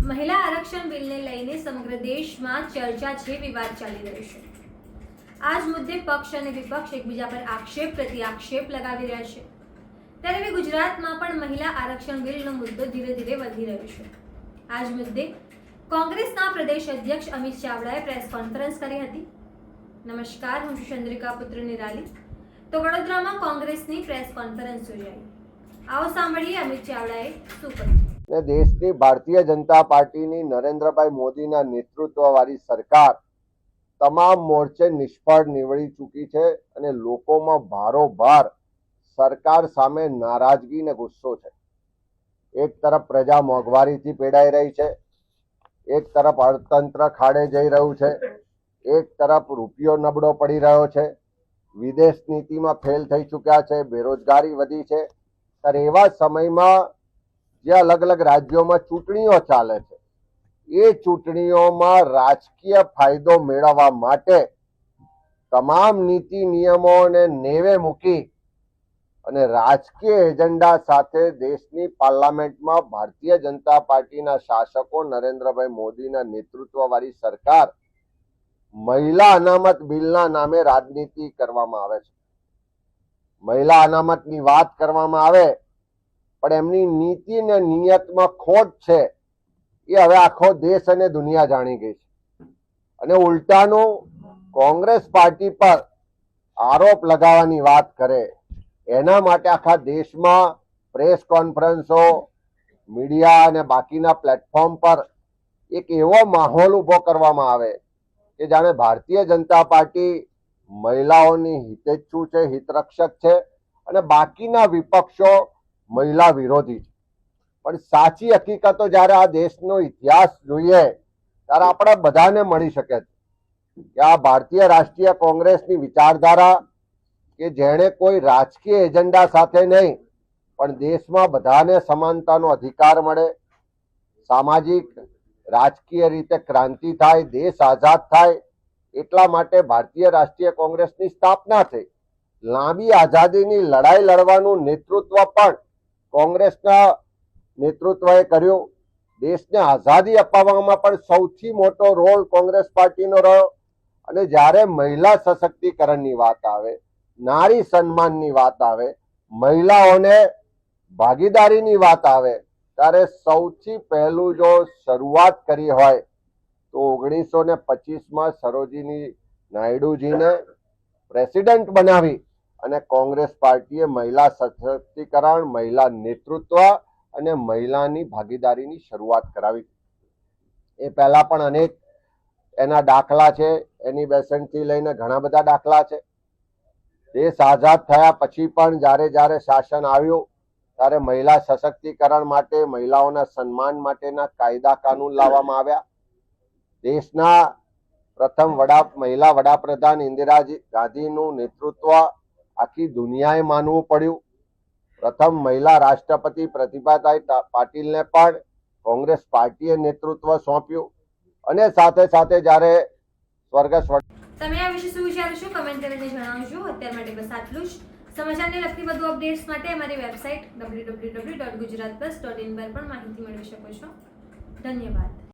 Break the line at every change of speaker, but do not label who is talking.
મહિલા આરક્ષણ બિલને લઈને સમગ્ર દેશમાં ચર્ચા છે, વિવાદ ચાલી રહ્યો છે। આ જ મુદ્દે પક્ષ અને વિપક્ષ એકબીજા પર આક્ષેપ પ્રતિ આક્ષેપ લગાવી રહ્યા છે। ત્યારે હવે ગુજરાતમાં પણ મહિલા આરક્ષણ બિલનો મુદ્દો ધીરે ધીરે વધી રહ્યો છે। આ જ મુદ્દે કોંગ્રેસના પ્રદેશ અધ્યક્ષ અમિત ચાવડાએ પ્રેસ કોન્ફરન્સ કરી હતી। નમસ્કાર, હું છું ચંદ્રિકા પુત્ર નિરાલી। તો વડોદરામાં કોંગ્રેસની પ્રેસ કોન્ફરન્સ યોજાઈ। આવો સાંભળીએ અમિત ચાવડાએ શું કહ્યું।
દેશની ભારતીય જનતા પાર્ટીની નરેન્દ્રભાઈ મોદીના નેતૃત્વવાળી સરકાર તમામ મોરચે નિષ્ફળ નીવડી ચૂકી છે અને લોકોમાં ભારોભાર સરકાર સામે નારાજગી અને ગુસ્સો છે। એક તરફ પ્રજા મોંઘવારીથી પીડાઈ રહી છે, એક તરફ અર્થતંત્ર ખાડે જઈ રહ્યું છે, એક તરફ રૂપિયો નબળો પડી રહ્યો છે, વિદેશ નીતિમાં ફેલ થઈ ચૂક્યા છે, બેરોજગારી વધી છે। ત્યારે એવા સમયમાં જે અલગ અલગ રાજ્યોમાં ચૂંટણીઓ ચાલે છે, એ ચૂંટણીઓમાં રાજકીય ફાયદો મેળવવા માટે તમામ નીતિ નિયમોને નેવે મૂકી અને રાજકીય એજન્ડા સાથે દેશની પાર્લામેન્ટમાં ભારતીય જનતા પાર્ટીના શાસકો નરેન્દ્રભાઈ મોદીના નેતૃત્વવાળી સરકાર મહિલા અનામત બિલના નામે રાજનીતિ કરવામાં આવે છે। મહિલા અનામતની વાત કરવામાં આવે પણ એમની નીતિ અને નિયતમાં ખોટ છે એ હવે આખો દેશ અને દુનિયા જાણી ગઈ છે। અને ઉલટાનું કોંગ્રેસ પાર્ટી પર આરોપ લગાવવાની વાત કરે એના માટે આખા દેશમાં પ્રેસ કોન્ફરન્સો, મીડિયા અને બાકીના પ્લેટફોર્મ પર એક એવો માહોલ ઊભો કરવામાં આવે કે જાણે ભારતીય જનતા પાર્ટી મહિલાઓની હિતેચ્છુ છે, હિતરક્ષક છે અને બાકીના વિપક્ષો મહિલા વિરોધી છે। પણ સાચી હકીકતો જ્યારે આ દેશનો ઇતિહાસ જોઈએ ત્યારે આપણે બધાને મળી શકે છે કે આ ભારતીય રાષ્ટ્રીય કોંગ્રેસની વિચારધારા કે જેણે કોઈ રાજકીય એજન્ડા સાથે નહીં પણ દેશમાં બધાને સમાનતાનો અધિકાર મળે, સામાજિક રાજકીય રીતે ક્રાંતિ થાય, દેશ આઝાદ થાય, એટલા માટે ભારતીય રાષ્ટ્રીય કોંગ્રેસની સ્થાપના થઈ। લાંબી આઝાદીની લડાઈ લડવાનું નેતૃત્વ પણ કોંગ્રેસના નેતૃત્વએ કર્યું। દેશને આઝાદી અપાવવામાં પણ સૌથી મોટો રોલ કોંગ્રેસ પાર્ટીનો રહ્યો। અને જ્યારે મહિલા સશક્તિકરણની વાત આવે, નારી સન્માનની વાત આવે, મહિલાઓને ભાગીદારીની વાત આવે ત્યારે સૌથી પહેલું જો શરૂઆત કરી હોય તો 1925માં સરોજિની નાયડુજીને પ્રેસિડેન્ટ બનાવી અને કોંગ્રેસ પાર્ટીએ મહિલા સશક્તિકરણ, મહિલા નેતૃત્વ અને મહિલાની ભાગીદારીની શરૂઆત કરાવી। એ પહેલા પણ અનેક એના દાખલા છે, એની બેસનથી લઈને ઘણા બધા દાખલા છે। દેશ આઝાદ થયા પછી પણ જ્યારે જ્યારે શાસન આવ્યું ત્યારે મહિલા સશક્તિકરણ માટે, મહિલાઓના સન્માન માટેના કાયદા કાનૂન લાવવામાં આવ્યા। દેશના પ્રથમ મહિલા વડાપ્રધાન ઇન્દિરા ગાંધીનું નેતૃત્વ આખી દુનિયાએ માનવું પડ્યું। પ્રથમ મહિલા રાષ્ટ્રપતિ પ્રતિભાતાઈ પાટીલને પણ કોંગ્રેસ પાર્ટીએ નેતૃત્વ સોંપ્યું। અને સાથે સાથે જ્યારે સ્વર્ગસ્થ
તમે આ વિશે શું વિચારો છો કમેન્ટ કરીને જણાવજો। અત્યાર માટે બસ આટલું જ। સમાચારને લગતી વધુ અપડેટ્સ માટે અમારી વેબસાઇટ www.gujaratplus.in પર પણ માહિતી મેળવી શકો છો। ધન્યવાદ।